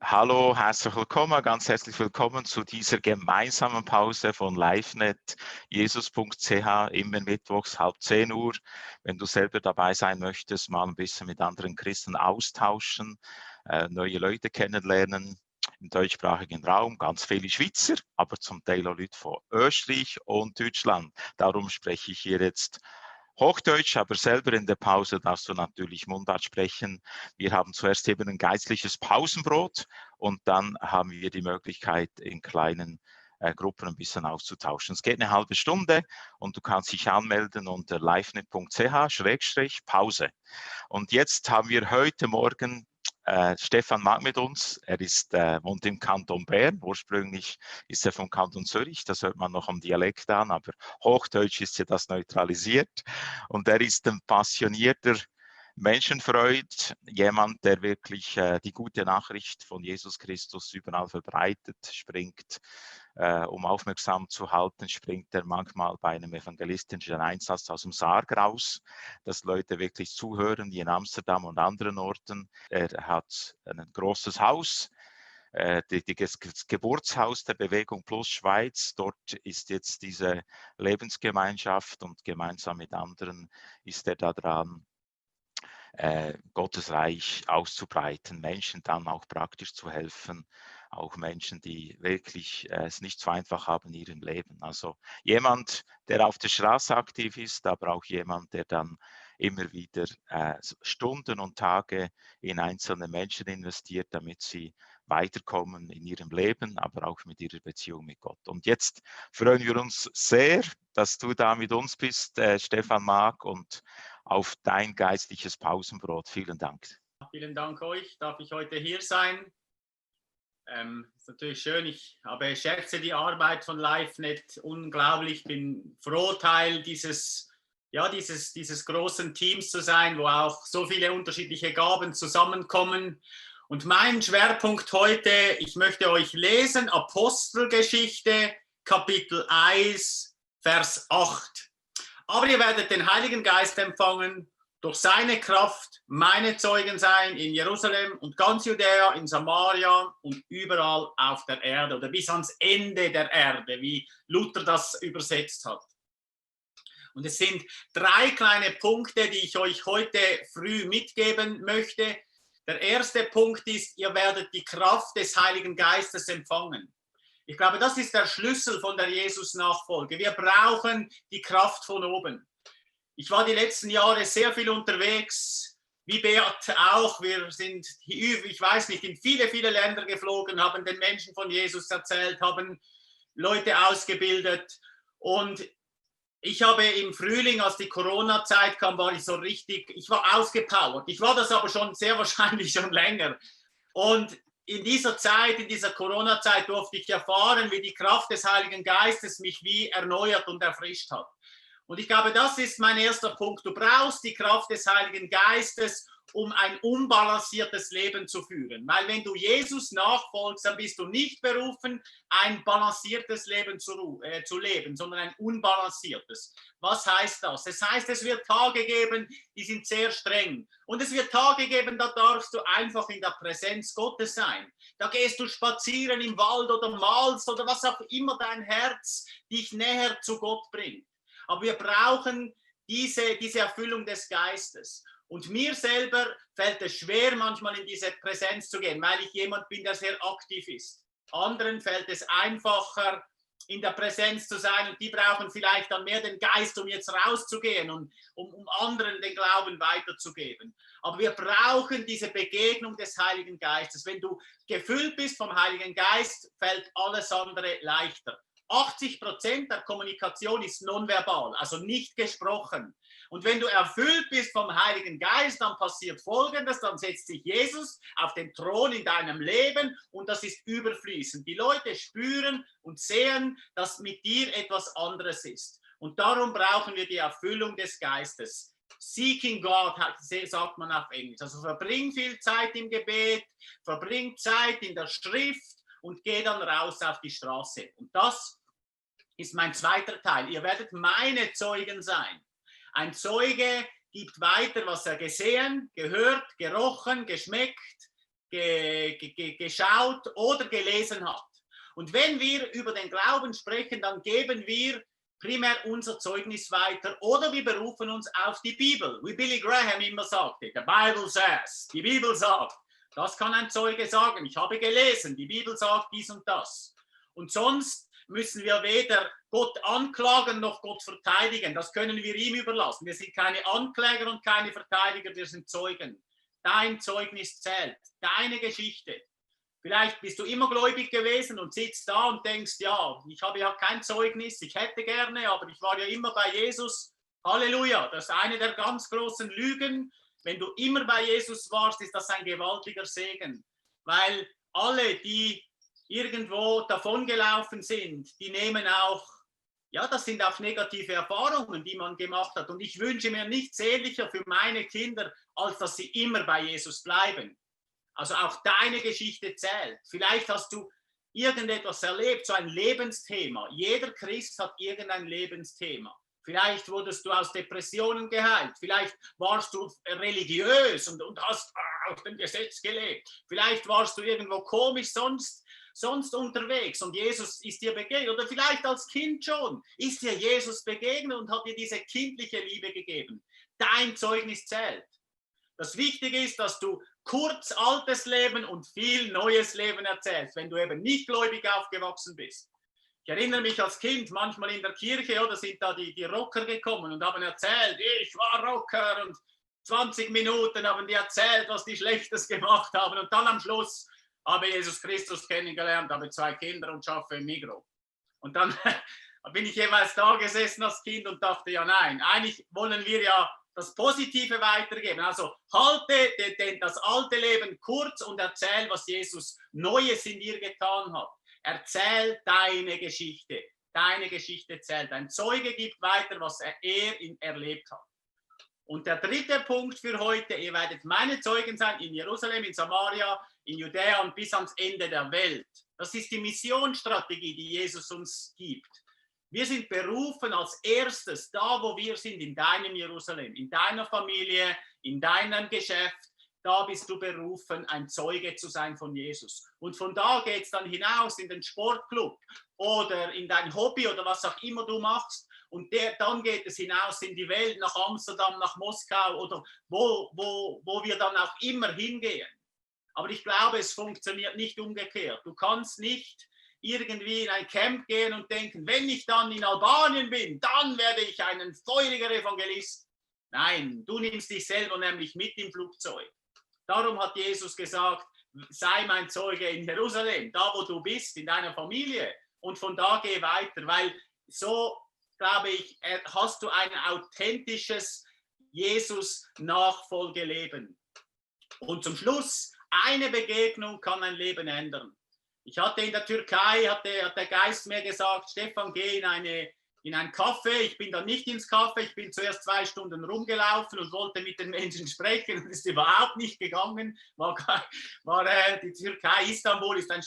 Hallo, herzlich willkommen, ganz herzlich willkommen zu dieser gemeinsamen Pause von Livenet, Jesus.ch, immer mittwochs 9:30 Uhr. Wenn du selber dabei sein möchtest, mal ein bisschen mit anderen Christen austauschen, neue Leute kennenlernen im deutschsprachigen Raum, ganz viele Schweizer, aber zum Teil auch Leute von Österreich und Deutschland. Darum spreche ich hier jetzt Hochdeutsch, aber selber in der Pause darfst du natürlich Mundart sprechen. Wir haben zuerst eben ein geistliches Pausenbrot und dann haben wir die Möglichkeit, in kleinen Gruppen ein bisschen auszutauschen. Es geht eine halbe Stunde und du kannst dich anmelden unter livenet.ch/Pause. Und jetzt haben wir heute Morgen Stephan Maag mit uns. Er wohnt im Kanton Bern. Ursprünglich ist er vom Kanton Zürich. Das hört man noch am Dialekt an, aber Hochdeutsch ist ja das neutralisiert. Und er ist ein passionierter Menschenfreund, jemand, der wirklich die gute Nachricht von Jesus Christus überall verbreitet, springt, um aufmerksam zu halten, springt er manchmal bei einem evangelistischen Einsatz aus dem Sarg raus, dass Leute wirklich zuhören, wie in Amsterdam und anderen Orten. Er hat ein großes Haus, das Geburtshaus der Bewegung Plus Schweiz. Dort ist jetzt diese Lebensgemeinschaft und gemeinsam mit anderen ist er da dran, Gottes Reich auszubreiten, Menschen dann auch praktisch zu helfen, auch Menschen, die wirklich es nicht so einfach haben in ihrem Leben. Also jemand, der auf der Straße aktiv ist, aber auch jemand, der dann immer wieder Stunden und Tage in einzelne Menschen investiert, damit sie weiterkommen in ihrem Leben, aber auch mit ihrer Beziehung mit Gott. Und jetzt freuen wir uns sehr, dass du da mit uns bist, Stephan Maag, und auf dein geistliches Pausenbrot. Vielen Dank. Vielen Dank euch, darf ich heute hier sein. Ist natürlich schön, ich schätze die Arbeit von Livenet unglaublich, bin froh, Teil dieses großen Teams zu sein, wo auch so viele unterschiedliche Gaben zusammenkommen. Und mein Schwerpunkt heute, ich möchte euch lesen, Apostelgeschichte, Kapitel 1, Vers 8. Aber ihr werdet den Heiligen Geist empfangen, durch seine Kraft meine Zeugen sein in Jerusalem und ganz Judäa, in Samaria und überall auf der Erde oder bis ans Ende der Erde, wie Luther das übersetzt hat. Und es sind 3 kleine Punkte, die ich euch heute früh mitgeben möchte. Der erste Punkt ist, ihr werdet die Kraft des Heiligen Geistes empfangen. Ich glaube, das ist der Schlüssel von der Jesus-Nachfolge. Wir brauchen die Kraft von oben. Ich war die letzten Jahre sehr viel unterwegs, wie Beat auch. Wir sind, ich weiß nicht, in viele, viele Länder geflogen, haben den Menschen von Jesus erzählt, haben Leute ausgebildet. Und ich habe im Frühling, als die Corona-Zeit kam, war ich so richtig, ich war ausgepowert. Ich war das aber schon sehr wahrscheinlich schon länger. Und in dieser Zeit, in dieser Corona-Zeit durfte ich erfahren, wie die Kraft des Heiligen Geistes mich wie erneuert und erfrischt hat. Und ich glaube, das ist mein erster Punkt. Du brauchst die Kraft des Heiligen Geistes, um ein unbalanciertes Leben zu führen. Weil wenn du Jesus nachfolgst, dann bist du nicht berufen, ein balanciertes Leben zu leben, sondern ein unbalanciertes. Was heißt das? Das heißt, es wird Tage geben, die sind sehr streng. Und es wird Tage geben, da darfst du einfach in der Präsenz Gottes sein. Da gehst du spazieren im Wald oder malst oder was auch immer dein Herz dich näher zu Gott bringt. Aber wir brauchen diese Erfüllung des Geistes. Und mir selber fällt es schwer, manchmal in diese Präsenz zu gehen, weil ich jemand bin, der sehr aktiv ist. Anderen fällt es einfacher, in der Präsenz zu sein, und die brauchen vielleicht dann mehr den Geist, um jetzt rauszugehen und um anderen den Glauben weiterzugeben. Aber wir brauchen diese Begegnung des Heiligen Geistes. Wenn du gefüllt bist vom Heiligen Geist, fällt alles andere leichter. 80% der Kommunikation ist nonverbal, also nicht gesprochen. Und wenn du erfüllt bist vom Heiligen Geist, dann passiert Folgendes, dann setzt sich Jesus auf den Thron in deinem Leben und das ist überfließend. Die Leute spüren und sehen, dass mit dir etwas anderes ist. Und darum brauchen wir die Erfüllung des Geistes. Seeking God, sagt man auf Englisch. Also verbring viel Zeit im Gebet, verbring Zeit in der Schrift und geh dann raus auf die Straße. Und das ist mein zweiter Teil. Ihr werdet meine Zeugen sein. Ein Zeuge gibt weiter, was er gesehen, gehört, gerochen, geschmeckt, geschaut oder gelesen hat. Und wenn wir über den Glauben sprechen, dann geben wir primär unser Zeugnis weiter oder wir berufen uns auf die Bibel. Wie Billy Graham immer sagte, the Bible says, die Bibel sagt. Das kann ein Zeuge sagen. Ich habe gelesen, die Bibel sagt dies und das. Und sonst müssen wir weder Gott anklagen noch Gott verteidigen. Das können wir ihm überlassen. Wir sind keine Ankläger und keine Verteidiger, wir sind Zeugen. Dein Zeugnis zählt, deine Geschichte. Vielleicht bist du immer gläubig gewesen und sitzt da und denkst, ja, ich habe ja kein Zeugnis, ich hätte gerne, aber ich war ja immer bei Jesus. Halleluja, das ist eine der ganz großen Lügen. Wenn du immer bei Jesus warst, ist das ein gewaltiger Segen, weil alle, die irgendwo davongelaufen sind, die nehmen auch, ja, das sind auch negative Erfahrungen, die man gemacht hat. Und ich wünsche mir nichts sehnlicher für meine Kinder, als dass sie immer bei Jesus bleiben. Also auch deine Geschichte zählt. Vielleicht hast du irgendetwas erlebt, so ein Lebensthema. Jeder Christ hat irgendein Lebensthema. Vielleicht wurdest du aus Depressionen geheilt. Vielleicht warst du religiös und hast aus dem Gesetz gelebt. Vielleicht warst du irgendwo komisch sonst unterwegs und Jesus ist dir begegnet. Oder vielleicht als Kind schon ist dir Jesus begegnet und hat dir diese kindliche Liebe gegeben. Dein Zeugnis zählt. Das Wichtige ist, dass du kurz altes Leben und viel neues Leben erzählst, wenn du eben nicht gläubig aufgewachsen bist. Ich erinnere mich als Kind manchmal in der Kirche, oder sind da die Rocker gekommen und haben erzählt, ich war Rocker, und 20 Minuten haben die erzählt, was die Schlechtes gemacht haben, und dann am Schluss habe Jesus Christus kennengelernt, habe 2 Kinder und schaffe im Migros. Und dann bin ich jeweils da gesessen als Kind und dachte, ja nein, eigentlich wollen wir ja das Positive weitergeben. Also halte das alte Leben kurz und erzähl, was Jesus Neues in dir getan hat. Erzähl deine Geschichte. Deine Geschichte zählt. Ein Zeuge gibt weiter, was er erlebt hat. Und der dritte Punkt für heute, ihr werdet meine Zeugen sein in Jerusalem, in Samaria, in Judäa und bis ans Ende der Welt. Das ist die Missionsstrategie, die Jesus uns gibt. Wir sind berufen als erstes, da wo wir sind, in deinem Jerusalem, in deiner Familie, in deinem Geschäft, da bist du berufen, ein Zeuge zu sein von Jesus. Und von da geht es dann hinaus in den Sportclub oder in dein Hobby oder was auch immer du machst. Und dann geht es hinaus in die Welt, nach Amsterdam, nach Moskau oder wo wir dann auch immer hingehen. Aber ich glaube, es funktioniert nicht umgekehrt. Du kannst nicht irgendwie in ein Camp gehen und denken, wenn ich dann in Albanien bin, dann werde ich ein feuriger Evangelist. Nein, du nimmst dich selber nämlich mit im Flugzeug. Darum hat Jesus gesagt, sei mein Zeuge in Jerusalem, da wo du bist, in deiner Familie. Und von da geh weiter, weil so, glaube ich, hast du ein authentisches Jesus-Nachfolgeleben. Und zum Schluss, eine Begegnung kann ein Leben ändern. Ich hatte in der Türkei, hat der Geist mir gesagt, Stephan, geh in ein Café. Ich bin dann nicht ins Café, ich bin zuerst 2 Stunden rumgelaufen und wollte mit den Menschen sprechen. Das ist überhaupt nicht gegangen. Die Türkei, Istanbul ist ein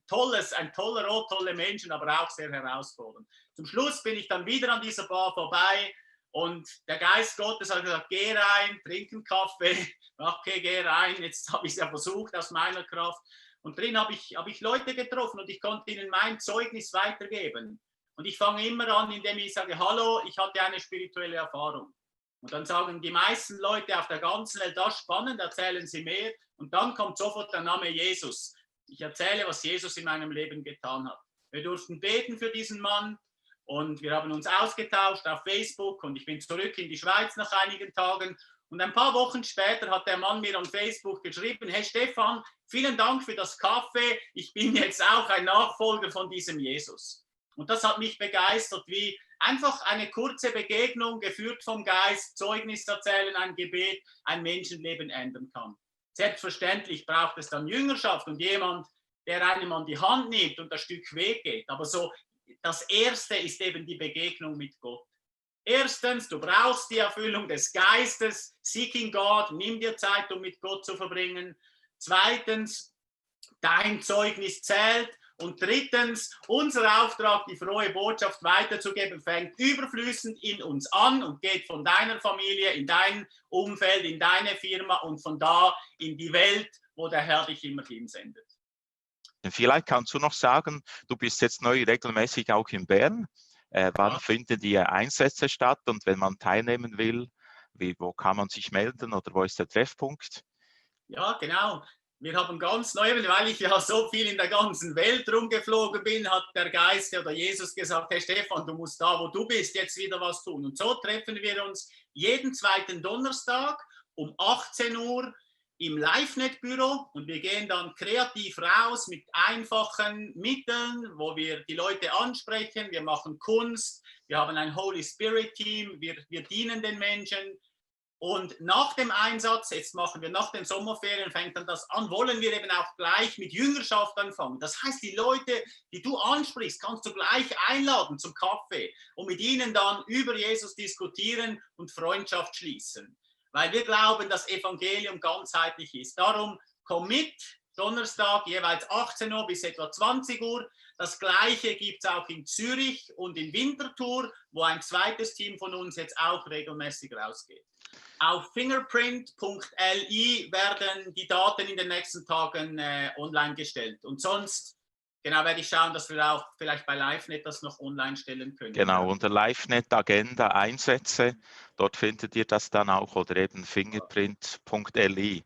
toller Ort, tolle Menschen, aber auch sehr herausfordernd. Zum Schluss bin ich dann wieder an dieser Bar vorbei und der Geist Gottes hat gesagt, geh rein, trink einen Kaffee. Okay, geh rein, jetzt habe ich es ja versucht aus meiner Kraft. Und drin habe ich Leute getroffen und ich konnte ihnen mein Zeugnis weitergeben. Und ich fange immer an, indem ich sage, hallo, ich hatte eine spirituelle Erfahrung. Und dann sagen die meisten Leute auf der ganzen Welt, das ist spannend, erzählen sie mehr. Und dann kommt sofort der Name Jesus. Ich erzähle, was Jesus in meinem Leben getan hat. Wir durften beten für diesen Mann und wir haben uns ausgetauscht auf Facebook und ich bin zurück in die Schweiz nach einigen Tagen. Und ein paar Wochen später hat der Mann mir auf Facebook geschrieben, hey Stephan, vielen Dank für das Kaffee, ich bin jetzt auch ein Nachfolger von diesem Jesus. Und das hat mich begeistert, wie einfach eine kurze Begegnung, geführt vom Geist, Zeugnis erzählen, ein Gebet, ein Menschenleben ändern kann. Selbstverständlich braucht es dann Jüngerschaft und jemand, der einem an die Hand nimmt und das Stück Weg geht. Aber so das Erste ist eben die Begegnung mit Gott. Erstens, du brauchst die Erfüllung des Geistes, seeking God, nimm dir Zeit, um mit Gott zu verbringen. Zweitens, dein Zeugnis zählt. Und drittens, unser Auftrag, die frohe Botschaft weiterzugeben, fängt überfließend in uns an und geht von deiner Familie, in dein Umfeld, in deine Firma und von da in die Welt wo der Herr dich immer hinsendet. Vielleicht kannst du noch sagen, du bist jetzt neu regelmäßig auch in Bern. Wann Ja. finden die Einsätze statt und wenn man teilnehmen will, wo kann man sich melden oder wo ist der Treffpunkt? Ja, genau. Wir haben ganz neu, weil ich ja so viel in der ganzen Welt rumgeflogen bin, hat der Geist oder Jesus gesagt, hey Stephan, du musst da, wo du bist, jetzt wieder was tun. Und so treffen wir uns jeden zweiten Donnerstag um 18 Uhr im Livenet-Büro und wir gehen dann kreativ raus mit einfachen Mitteln, wo wir die Leute ansprechen. Wir machen Kunst, wir haben ein Holy Spirit-Team, wir dienen den Menschen. Und nach dem Einsatz, jetzt machen wir nach den Sommerferien, fängt dann das an, wollen wir eben auch gleich mit Jüngerschaft anfangen. Das heißt, die Leute, die du ansprichst, kannst du gleich einladen zum Kaffee und mit ihnen dann über Jesus diskutieren und Freundschaft schließen. Weil wir glauben, dass Evangelium ganzheitlich ist. Darum komm mit, Donnerstag jeweils 18 Uhr bis etwa 20 Uhr. Das Gleiche gibt es auch in Zürich und in Winterthur, wo ein zweites Team von uns jetzt auch regelmäßig rausgeht. Auf Fingerprint.li werden die Daten in den nächsten Tagen online gestellt. Und sonst werde ich schauen, dass wir auch vielleicht bei Livenet das noch online stellen können. Genau, unter Livenet Agenda Einsätze, dort findet ihr das dann auch oder eben fingerprint.li.